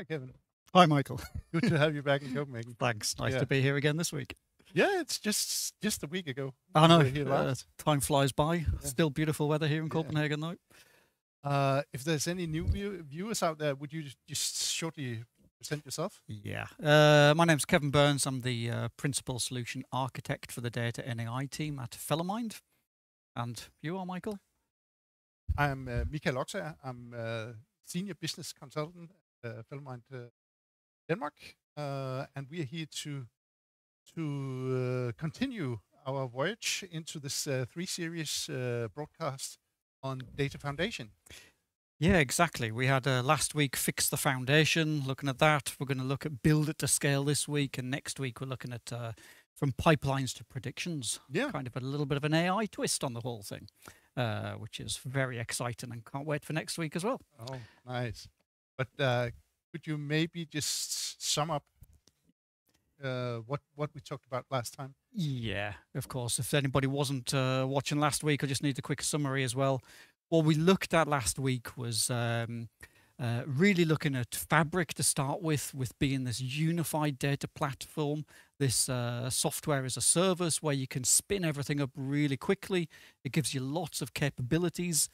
Hi, Kevin. Hi, Michael. Good to have you back in Copenhagen. Thanks. Nice Yeah. to be here again this week. Yeah, it's just a week ago. I we know. were here last. Time flies by. Yeah. Still beautiful weather here in Yeah. Copenhagen, though. If there's any new viewers out there, would you just shortly present yourself? Yeah. My name's Kevin Burns. I'm the Principal Solution Architect for the Data and AI team at Fellowmind. And you are, Michael? I'm Michael Oksager. I'm Senior Business Consultant at Fellowmind Denmark. And we are here to continue our voyage into this 3-series broadcast on Data Foundation. Yeah, exactly. We had last week Fix the Foundation, looking at that. We're going to look at Build it to Scale this week. And next week, we're looking at From Pipelines to Predictions. Yeah. Kind of a little bit of an AI twist on the whole thing, which is very exciting and can't wait for next week as well. Oh, nice. But could you maybe just sum up what we talked about last time? Yeah, of course. If anybody wasn't watching last week, I just need a quick summary as well. What we looked at last week was really looking at Fabric to start with being this unified data platform, this software as a service where you can spin everything up really quickly. It gives you lots of capabilities,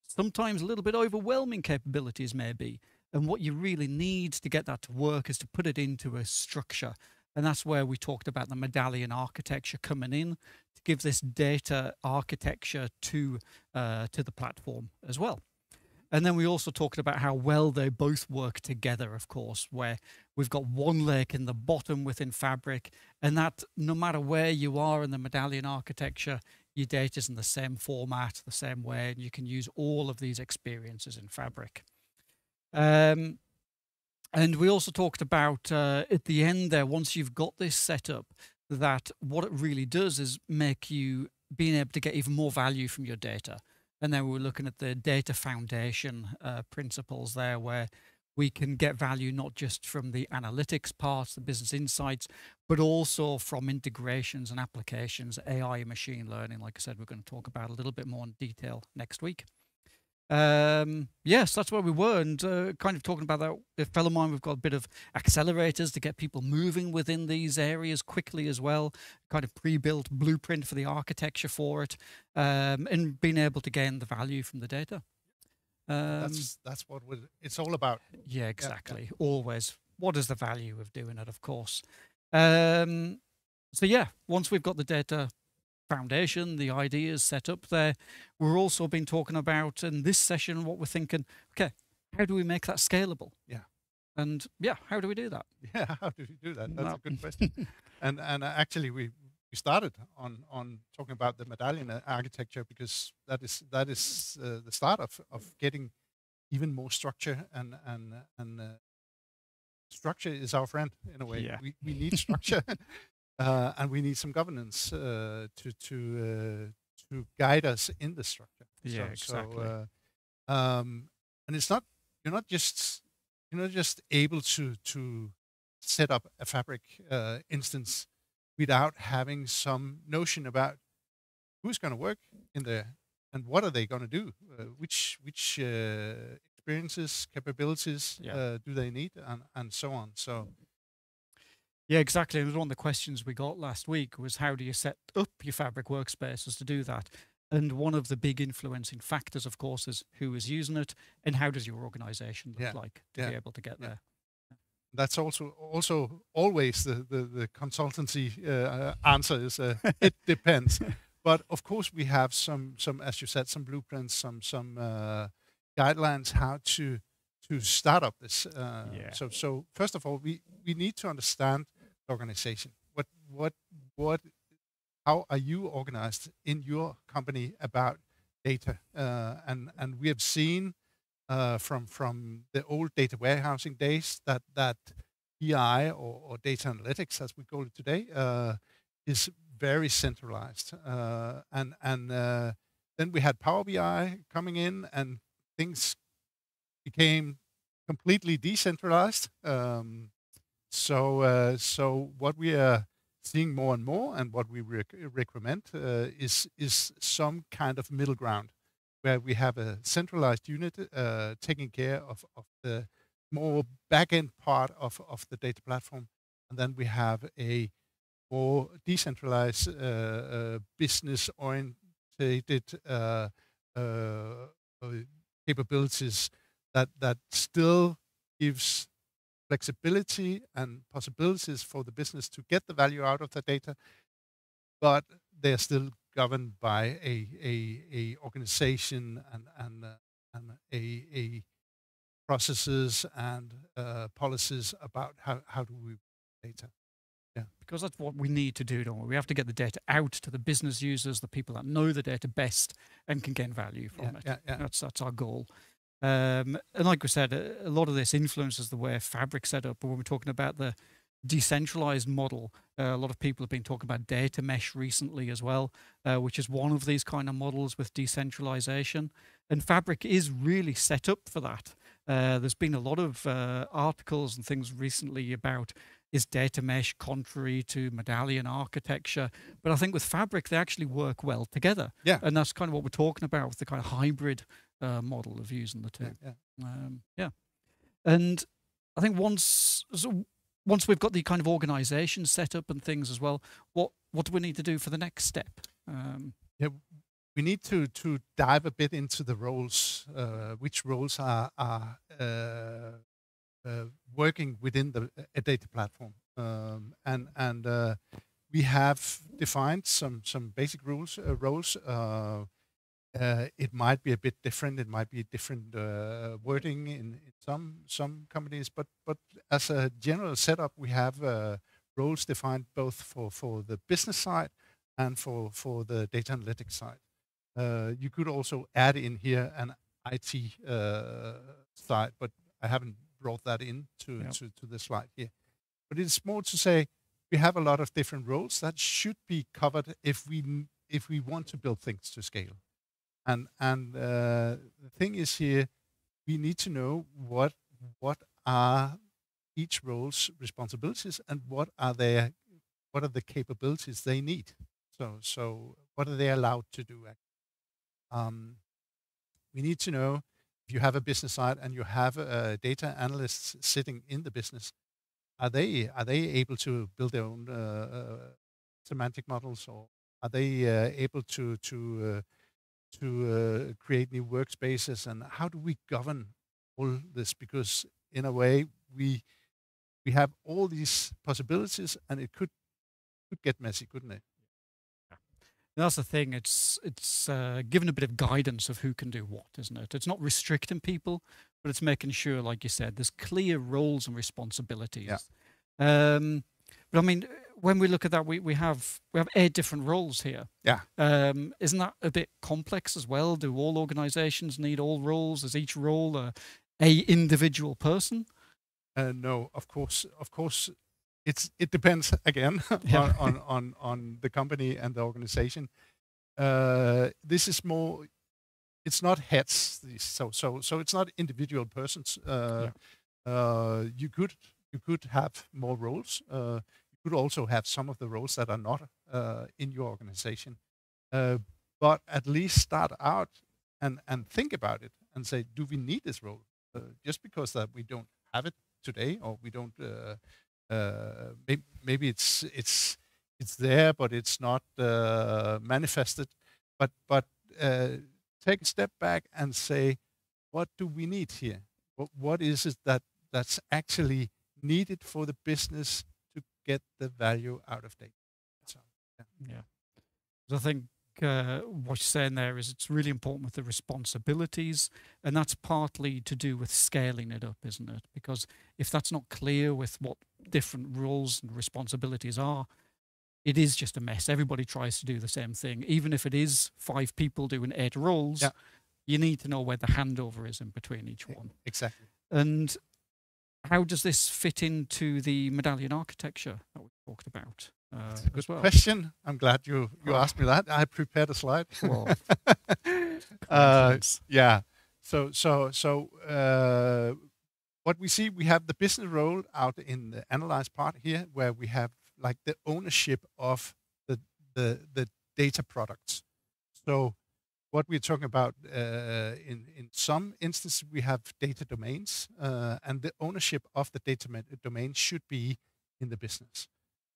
sometimes a little bit overwhelming capabilities maybe. And what you really need to get that to work is to put it into a structure. And that's where we talked about the Medallion Architecture coming in to give this data architecture to the platform as well. And then we also talked about how well they both work together, of course, where we've got one lake in the bottom within Fabric, and that no matter where you are in the Medallion Architecture, your data is in the same format, the same way, and you can use all of these experiences in Fabric. And we also talked about at the end there, once you've got this set up, that what it really does is make you being able to get even more value from your data. And then we were looking at the data foundation principles there, where we can get value not just from the analytics part, the business insights, but also from integrations and applications, AI and machine learning. Like I said, we're going to talk about a little bit more in detail next week. Yes, that's where we were, and kind of talking about that at Fellowmind, we've got a bit of accelerators to get people moving within these areas quickly as well, kind of pre-built blueprint for the architecture for it, and being able to gain the value from the data. That's what it's all about. Yeah, exactly. Yeah. Always. What is the value of doing it, of course? So yeah, once we've got the data foundation, the ideas set up there, we're also been talking about in this session what we're thinking, okay, how do we make that scalable? Yeah. And yeah, how do we do that? Yeah, how do we do that? That's a good question. and actually we started on talking about the Medallion Architecture because that is the start of getting even more structure, and structure is our friend in a way. Yeah. We need structure. And we need some governance to guide us in the structure. Yeah, exactly. And it's not you're not just able to set up a Fabric instance without having some notion about who's going to work in there and what are they going to do, which experiences, capabilities do they need, and so on. So. Yeah, exactly. And one of the questions we got last week was, how do you set up your Fabric workspaces to do that? And one of the big influencing factors, of course, is who is using it and how does your organization look like to be able to get there. That's also always the consultancy answer is it depends. But of course we have some as you said, some blueprints, some guidelines how to start up this. So first of all, we need to understand the organization. How are you organized in your company about data? And we have seen from the old data warehousing days that BI or data analytics, as we call it today, is very centralized. And then we had Power BI coming in, and things became completely decentralized. So what we are seeing more and more, and what we recommend is some kind of middle ground, where we have a centralized unit taking care of the more back-end part of the data platform, and then we have a more decentralized, business-oriented uh, capabilities that still gives flexibility and possibilities for the business to get the value out of the data, but they're still governed by a organization and a processes and policies about how do we data. Yeah. Because that's what we need to do, don't we? We have to get the data out to the business users, the people that know the data best and can gain value from it. Yeah. That's our goal. And like we said, a lot of this influences the way Fabric's set up. But when we're talking about the decentralized model, a lot of people have been talking about data mesh recently as well, which is one of these kind of models with decentralization. And Fabric is really set up for that. There's been a lot of articles and things recently about, is data mesh contrary to Medallion architecture? But I think with Fabric, they actually work well together. Yeah. And that's kind of what we're talking about with the kind of hybrid model of using the two. Yeah. And I think once we've got the kind of organization set up and things as well, what do we need to do for the next step? We need to dive a bit into the roles, which roles are working within a data platform, and we have defined some basic roles. It might be a bit different. It might be different wording in some companies, but as a general setup, we have roles defined both for the business side and for the data analytics side. You could also add in here an IT side, but I haven't brought that in to the slide here. But it's more to say we have a lot of different roles that should be covered if we want to build things to scale. And the thing is here, we need to know what are each role's responsibilities and what are the capabilities they need. So what are they allowed to do? We need to know if you have a business side and you have data analysts sitting in the business, are they able to build their own semantic models, or are they able to create new workspaces? And how do we govern all this? Because in a way, we have all these possibilities, and it could get messy, couldn't it? That's the thing. It's giving a bit of guidance of who can do what, isn't it? It's not restricting people, but it's making sure, like you said, there's clear roles and responsibilities. Yeah. But I mean, when we look at that, we have 8 different roles here. Yeah. Isn't that a bit complex as well? Do all organizations need all roles? Is each role a individual person? No, of course. It depends again on the company and the organization. This is more. It's not heads. So it's not individual persons. You could have more roles. You could also have some of the roles that are not in your organization. But at least start out and think about it and say, do we need this role? Just because that we don't have it today, or we don't. Maybe it's there, but it's not manifested. But take a step back and say, what do we need here? What is it that's actually needed for the business to get the value out of data? So, yeah. So I think what you're saying there is it's really important with the responsibilities, and that's partly to do with scaling it up, isn't it? Because if that's not clear with what different roles and responsibilities are, it is just a mess. Everybody tries to do the same thing. Even if it is 5 people doing 8 roles, you need to know where the handover is in between each one. Exactly. And how does this fit into the Medallion architecture that we talked about? Good question. I'm glad you asked me that. I prepared a slide. Yeah. So what we see, we have the business role out in the analyze part here, where we have like the ownership of the data products. So what we're talking about, in some instances, we have data domains, and the ownership of the domain should be in the business.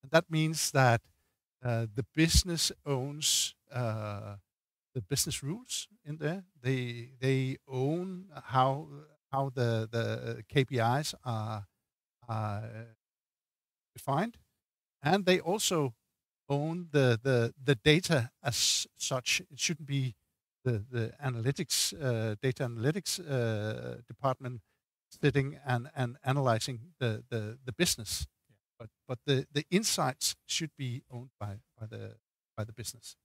And that means that the business owns the business rules in there. They own how the KPIs are defined, and they also own the data as such. It shouldn't be the analytics data analytics department sitting and analyzing the business, but the insights should be owned by the business.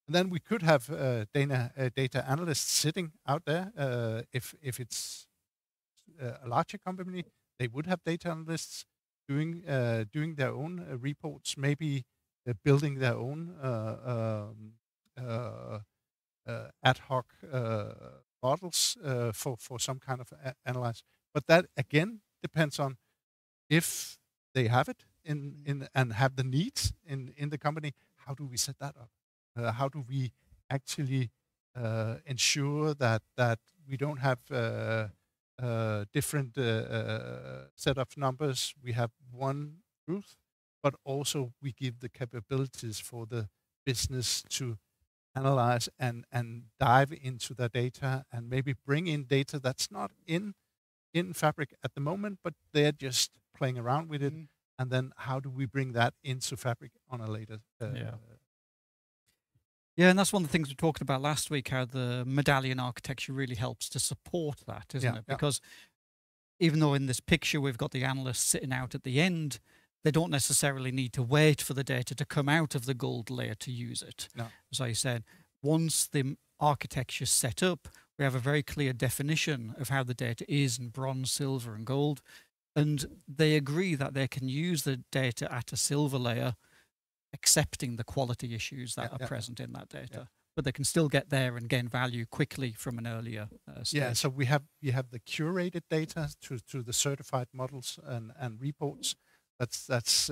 And then we could have data analysts sitting out there. If it's a larger company, they would have data analysts doing their own reports, maybe building their own ad hoc models for some kind of analysis. But that again depends on if they have it in and have the needs in the company. How do we set that up? How do we actually ensure that we don't have different set of numbers? We have one truth, but also we give the capabilities for the business to analyze and dive into the data and maybe bring in data that's not in Fabric at the moment, but they're just playing around with it. And then how do we bring that into Fabric on a later? Yeah, and that's one of the things we talked about last week, how the Medallion architecture really helps to support that, isn't it? Because even though in this picture we've got the analysts sitting out at the end, they don't necessarily need to wait for the data to come out of the gold layer to use it. No. As I said, once the architecture is set up, we have a very clear definition of how the data is in bronze, silver, and gold. And they agree that they can use the data at a silver layer, accepting the quality issues that are present in that data. But they can still get there and gain value quickly from an earlier stage. Yeah, so we have the curated data to the certified models and reports. That's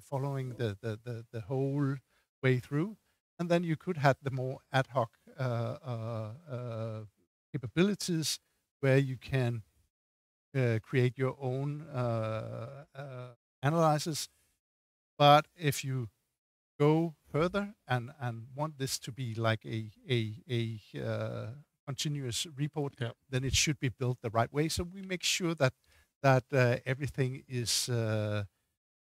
following the whole way through. And then you could have the more ad hoc capabilities where you can create your own analysis. But if you go further and want this to be like a continuous report, then it should be built the right way. So we make sure that everything is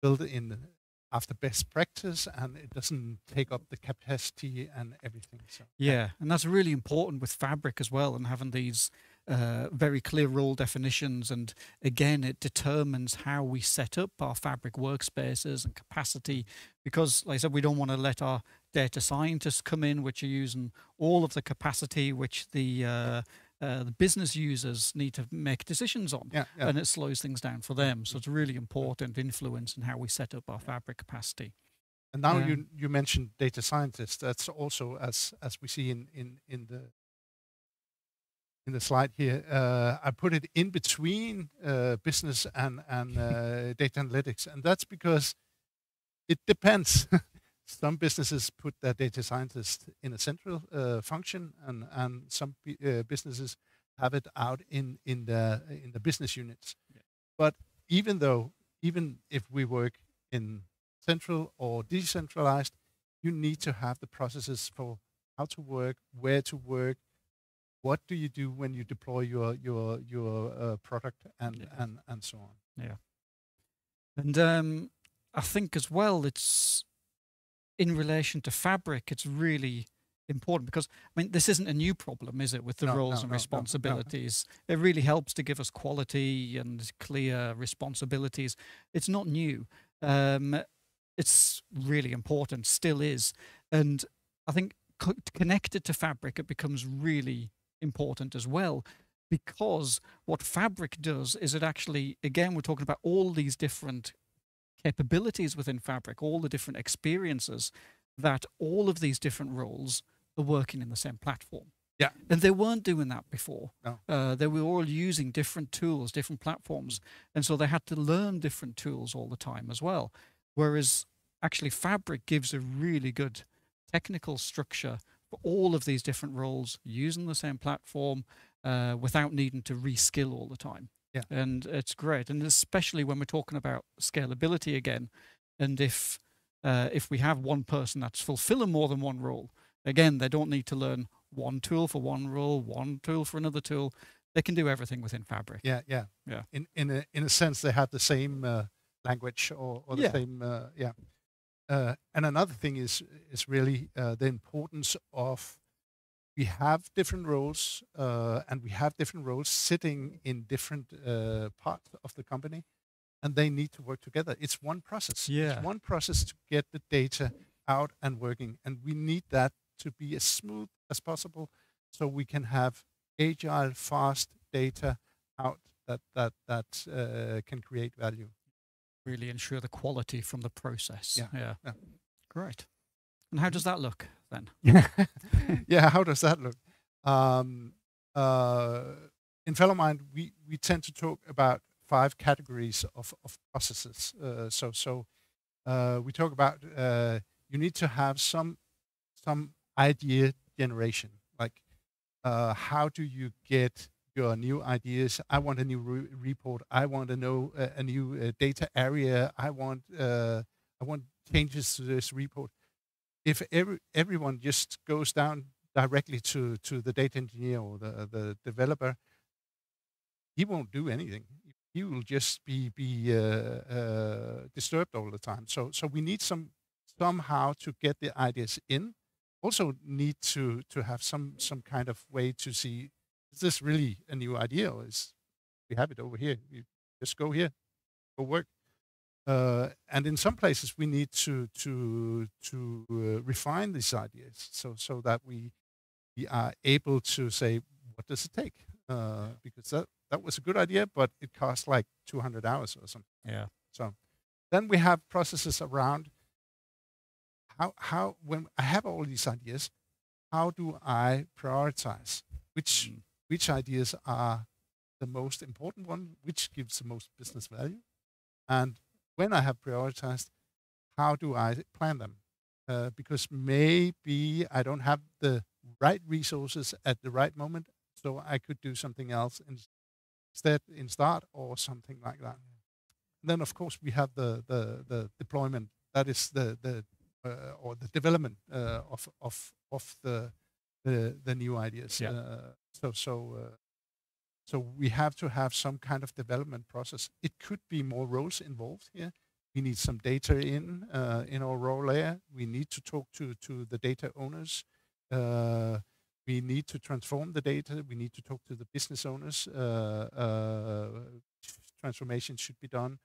built in after best practice and it doesn't take up the capacity and everything. So, yeah, and that's really important with Fabric as well, and having these very clear role definitions. And again, it determines how we set up our Fabric workspaces and capacity, because like I said, we don't want to let our data scientists come in which are using all of the capacity which the business users need to make decisions on, and it slows things down for them. So it's really important influence in how we set up our Fabric capacity. And now you mentioned data scientists. That's also as we see in the slide here. I put it in between business and data analytics, and that's because it depends. Some businesses put their data scientists in a central function, and some businesses have it out in the business units. But even if we work in central or decentralized, you need to have the processes for how to work, where to work, what do you do when you deploy your product, and so on. Yeah, and I think as well, it's in relation to Fabric, it's really important because, I mean, this isn't a new problem, is it, with the roles and responsibilities? It really helps to give us quality and clear responsibilities. It's not new. It's really important, still is. And I think connected to Fabric, it becomes really important as well, because what Fabric does is it actually, again, we're talking about all these different capabilities within Fabric, all the different experiences, that all of these different roles are working in the same platform. Yeah. And they weren't doing that before. No. They were all using different tools, different platforms. And so they had to learn different tools all the time as well. Whereas actually Fabric gives a really good technical structure for all of these different roles using the same platform without needing to reskill all the time. Yeah. And it's great. And especially when we're talking about scalability again, and if we have one person that's fulfilling more than one role, again, they don't need to learn one tool for one role, one tool for another tool. They can do everything within Fabric. Yeah. In a sense, they have the same language or the same. And another thing is really the importance of, we have different roles and we have different roles sitting in different parts of the company, and they need to work together. It's one process. Yeah. It's one process to get the data out and working, and we need that to be as smooth as possible, so we can have agile, fast data out that can create value. Really ensure the quality from the process. Yeah. Great. And how does that look then? Yeah, how does that look? In Fellowmind, we tend to talk about 5 categories of processes. We talk about you need to have some idea generation, like how do you get your new ideas? I want a new report. I want to know a new data area. I want changes to this report. If everyone just goes down directly to the data engineer or the developer, he won't do anything. He will just be disturbed all the time. So we need somehow to get the ideas in. Also need to have some kind of way to see, is this really a new idea, or is we have it over here? You just go here, go work. And in some places we need to refine these ideas so that we are able to say, what does it take? Because that was a good idea, but it costs like 200 hours or something. Yeah. So then we have processes around how when I have all these ideas, how do I prioritize which ideas are the most important one, which gives the most business value, and when I have prioritized, how do I plan them? Because maybe I don't have the right resources at the right moment, so I could do something else instead in start or something like that. And then of course we have the deployment, that is or the development of the new ideas. Yeah. So we have to have some kind of development process. It could be more roles involved here. We need some data in our role layer. We need to talk to the data owners. We need to transform the data. We need to talk to the business owners. Transformation should be done.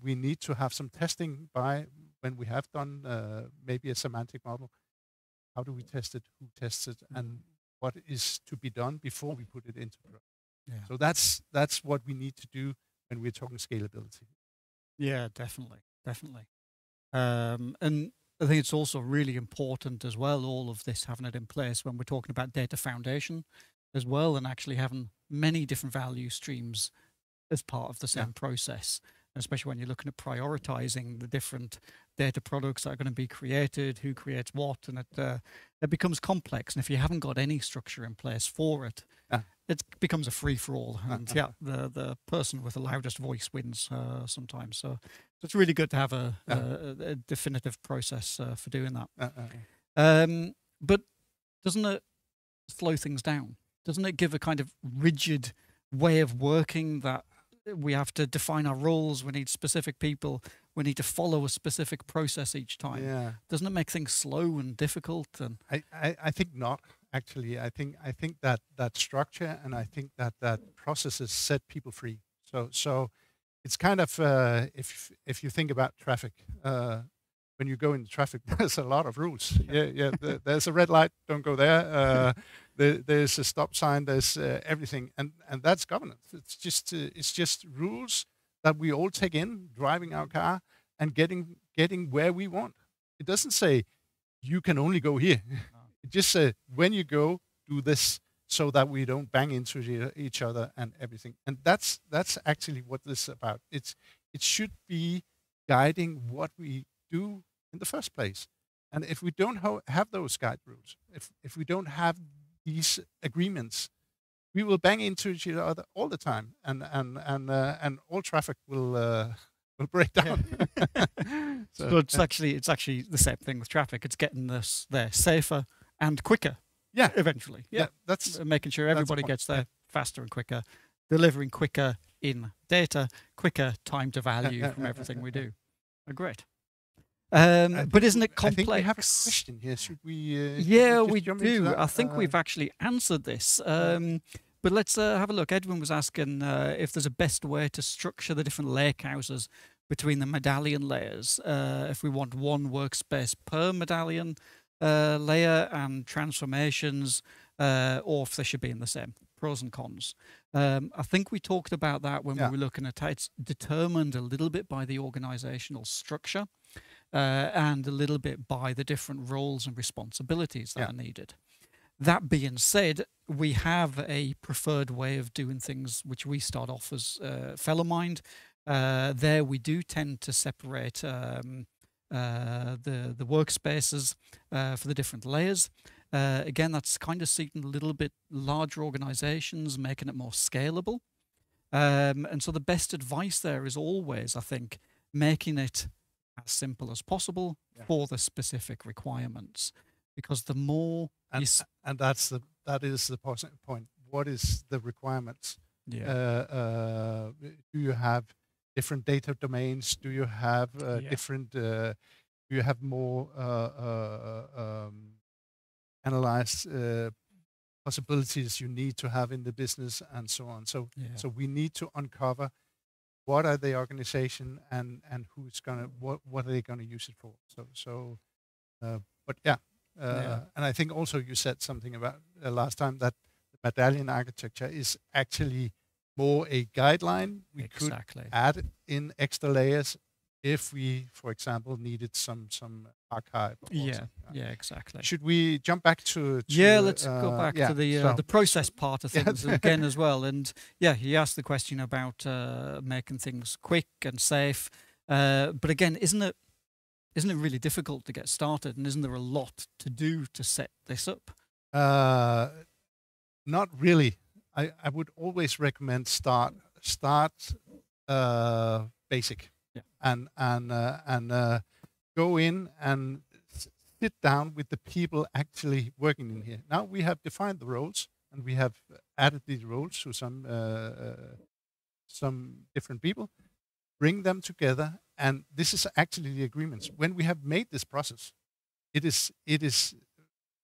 We need to have some testing when we have done maybe a semantic model. How do we test it? Who tests it? And what is to be done before we put it into production? Yeah. So that's what we need to do when we're talking scalability. Yeah, definitely. And I think it's also really important as well, all of this, having it in place when we're talking about data foundation as well, and actually having many different value streams as part of the same process. Especially when you're looking at prioritizing the different data products that are going to be created, who creates what, and it becomes complex. And if you haven't got any structure in place for it, it becomes a free-for-all. And the person with the loudest voice wins sometimes. So it's really good to have a definitive process for doing that. But doesn't it slow things down? Doesn't it give a kind of rigid way of working that we have to define our roles, we need specific people, we need to follow a specific process each time? Yeah. Doesn't it make things slow and difficult? And I think not, actually. I think that structure, and I think that processes set people free. So it's kind of if you think about traffic, when you go into traffic, there's a lot of rules. There's a red light, don't go there. There's a stop sign. There's everything, and that's governance. It's just rules that we all take in, driving our car and getting where we want. It doesn't say you can only go here. It just says when you go, do this, so that we don't bang into each other and everything. And that's actually what this is about. It should be guiding what we do in the first place. And if we don't have those guide rules, if we don't have these agreements, we will bang into each other all the time, and all traffic will break Yeah. down. So it's actually the same thing with traffic. It's getting us there safer and quicker. Yeah, eventually. Yeah, that's making sure everybody gets there faster and quicker, delivering quicker in data, quicker time to value from everything we do. Great. But isn't it complex? I think we have a question here. Should we? Yeah, we we do. I think we've actually answered this. But let's have a look. Edwin was asking if there's a best way to structure the different lakehouses between the medallion layers. If we want one workspace per medallion layer and transformations, or if they should be in the same. Pros and cons. I think we talked about that when we were looking at it. It's determined a little bit by the organizational structure and a little bit by the different roles and responsibilities that are needed. That being said, we have a preferred way of doing things, which we start off as Fellowmind. There we do tend to separate the workspaces for the different layers. Again, that's kind of suiting a little bit larger organizations, making it more scalable. And so the best advice there is always, I think, making it as simple as possible for the specific requirements. Because the more and that is the point. What is the requirements? Yeah. Do you have different data domains? Do you have different? Do you have more analyzed possibilities you need to have in the business, and so on? So we need to uncover what are the organization and who's gonna what are they gonna use it for? But and I think also you said something about last time that the Medallion architecture is actually more a guideline. We could add in extra layers if we, for example, needed some archive. Exactly. Should we jump back to let's go back to the process part of things again as well. And he asked the question about making things quick and safe. But again, isn't it really difficult to get started, and isn't there a lot to do to set this up? Not really. I would always recommend start basic, and go in and sit down with the people actually working in here. Now we have defined the roles, and we have added these roles to some different people. Bring them together, and this is actually the agreements. When we have made this process, it is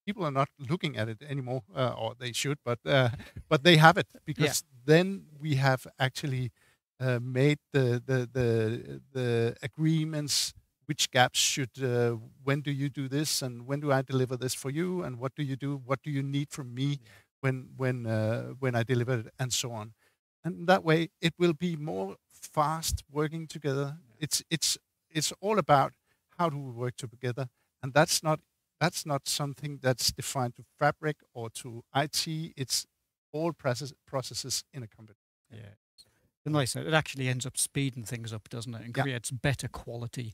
people are not looking at it anymore, or they should, but they have it, because then we have actually made the agreements. Which gaps should? When do you do this, and when do I deliver this for you? And what do you do? What do you need from me when I deliver it, and so on. And that way, it will be more fast working together. It's all about how do we work together, and that's not something that's defined to Fabric or to IT. It's all processes in a company. Yeah, the nice. It actually ends up speeding things up, doesn't it? And creates better quality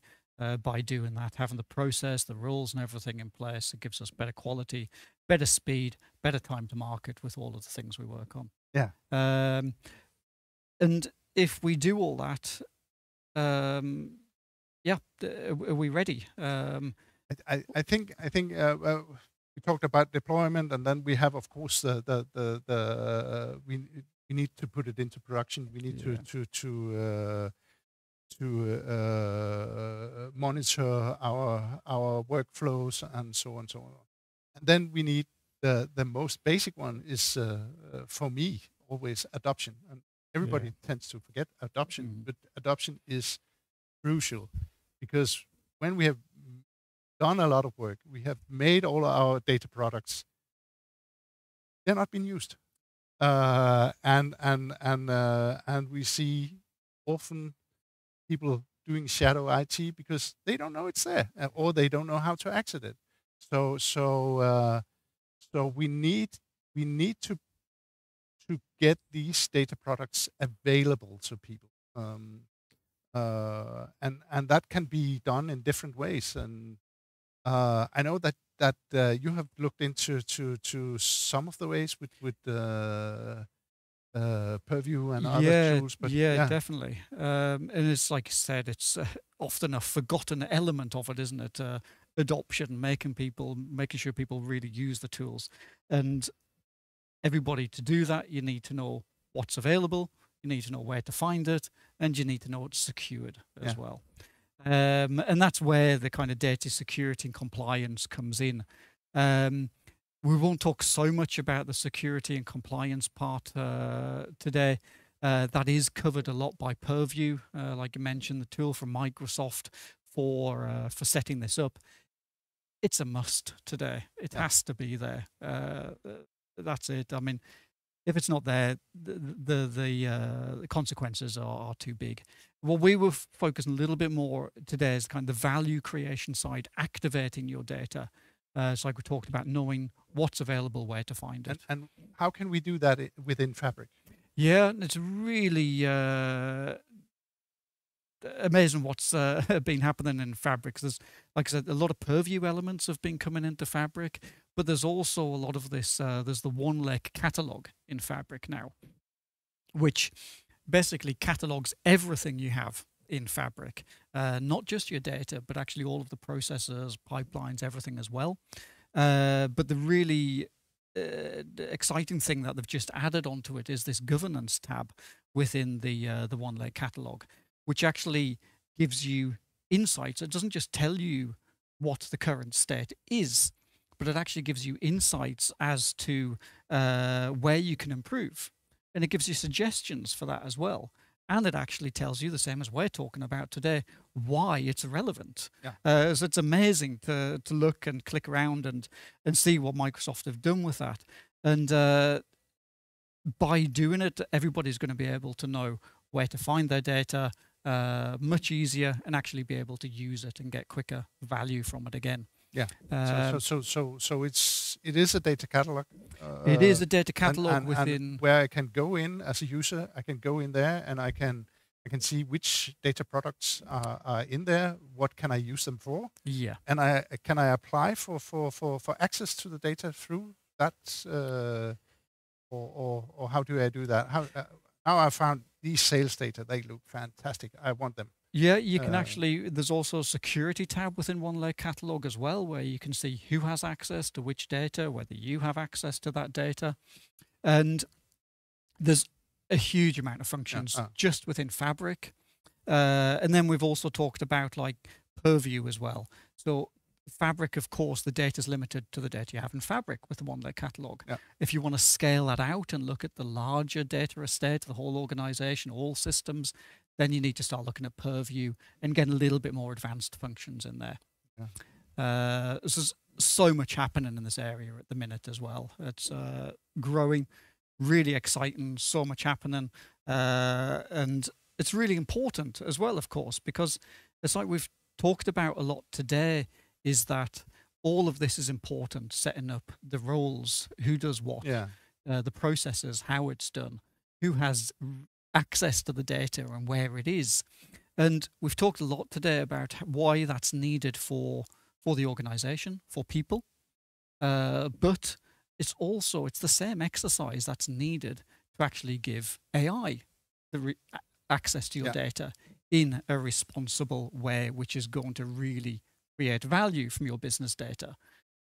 by doing that. Having the process, the rules, and everything in place, it gives us better quality, better speed, better time to market with all of the things we work on. Yeah. And if we do all that, are we ready? I think we talked about deployment, and then we have, of course, we need to put it into production. We need to monitor our workflows, and so on and so on. And then we need the most basic one is for me always adoption. And everybody tends to forget adoption, but adoption is crucial, because when we have done a lot of work, we have made all our data products, they're not being used, and we see often people doing shadow IT because they don't know it's there, or they don't know how to access it. So we need to get these data products available to people, and that can be done in different ways. And I know that you have looked into to some of the ways with Purview and other Yeah, tools, but yeah, yeah, definitely. And it's like I said, it's often a forgotten element of it, isn't it? Adoption, making sure people really use the tools, and everybody to do that, you need to know what's available, you need to know where to find it, and you need to know it's secured yeah, as well. And that's where the kind of data security and compliance comes in. Um, we won't talk so much about the security and compliance part today. That is covered a lot by Purview, like you mentioned, the tool from Microsoft for setting this up. It's a must today. It yeah, has to be there. That's it. I mean, if it's not there, the consequences are too big. What we were focusing a little bit more today is kind of the value creation side, activating your data. It's like we talked about knowing what's available, where to find it. and how can we do that within Fabric? Yeah, and it's really amazing what's been happening in Fabric. There's, like I said, a lot of Purview elements have been coming into Fabric, but there's also a lot of this. There's the One Lake catalog in Fabric now, which basically catalogs everything you have in Fabric, not just your data, but actually all of the processors, pipelines, everything as well. But the really exciting thing that they've just added onto it is this governance tab within the One Lake catalog, which actually gives you insights. It doesn't just tell you what the current state is, but it actually gives you insights as to where you can improve. And it gives you suggestions for that as well. And it actually tells you, the same as we're talking about today, why it's relevant. Yeah. So it's amazing to look and click around and see what Microsoft have done with that. And by doing it, everybody's going to be able to know where to find their data much easier and actually be able to use it and get quicker value from it again. Yeah. So it is a data catalog. It is a data and- catalog and within. where I can go in as a user. I can go in there and I can see which data products are in there. What can I use them for? Yeah. And can I apply for access to the data through that, or how do I do that? How now I found these sales data. They look fantastic. I want them. Yeah, you can actually, there's also a security tab within One Lake catalog as well, where you can see who has access to which data, whether you have access to that data. And there's a huge amount of functions just within Fabric. And then we've also talked about like Purview as well. So Fabric, of course, the data is limited to the data you have in Fabric with the One Lake catalog. Yeah. If you want to scale that out and look at the larger data estate, the whole organization, all systems, then you need to start looking at Purview and get a little bit more advanced functions in there. Yeah. There's so much happening in this area at the minute as well. It's growing, really exciting, so much happening. And it's really important as well, of course, because it's like we've talked about a lot today, is that all of this is important, setting up the roles, who does what, the processes, how it's done, who has access to the data and where it is. And we've talked a lot today about why that's needed for the organization, for people. But it's the same exercise that's needed to actually give AI the access to your data in a responsible way, which is going to really create value from your business data.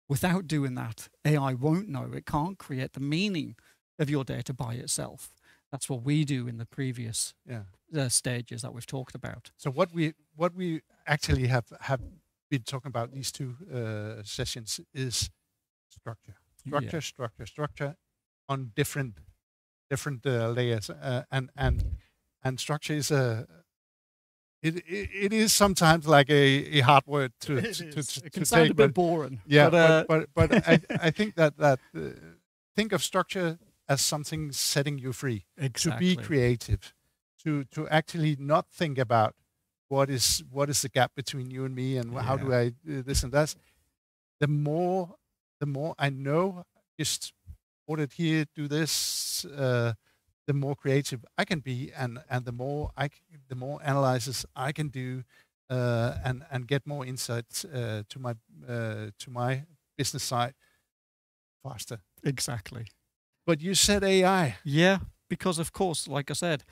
Without doing that, AI won't know. It can't create the meaning of your data by itself. That's what we do in the previous stages that we've talked about. So what we actually have been talking about these two sessions is structure on different layers, and structure is it is sometimes like a hard word to it can sound a bit boring. Yeah, but I think that think of structure as something setting you free. Exactly. To be creative, to actually not think about what is the gap between you and me, and how do I do this and that. The more I know, just put it here, do this. The more creative I can be, and the more analysis I can do, and get more insights to my business side faster. Exactly. But you said AI. Yeah, because of course, like I said,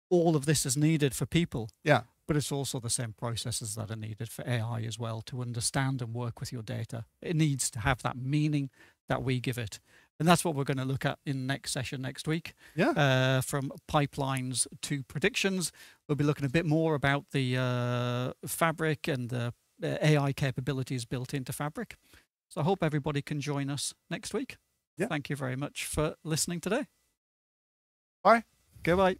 all of this is needed for people. Yeah. But it's also the same processes that are needed for AI as well to understand and work with your data. It needs to have that meaning that we give it. And that's what we're going to look at in next session next week. Yeah. From pipelines to predictions. We'll be looking a bit more about the Fabric and the AI capabilities built into Fabric. So I hope everybody can join us next week. Yeah. Thank you very much for listening today. Bye. Goodbye.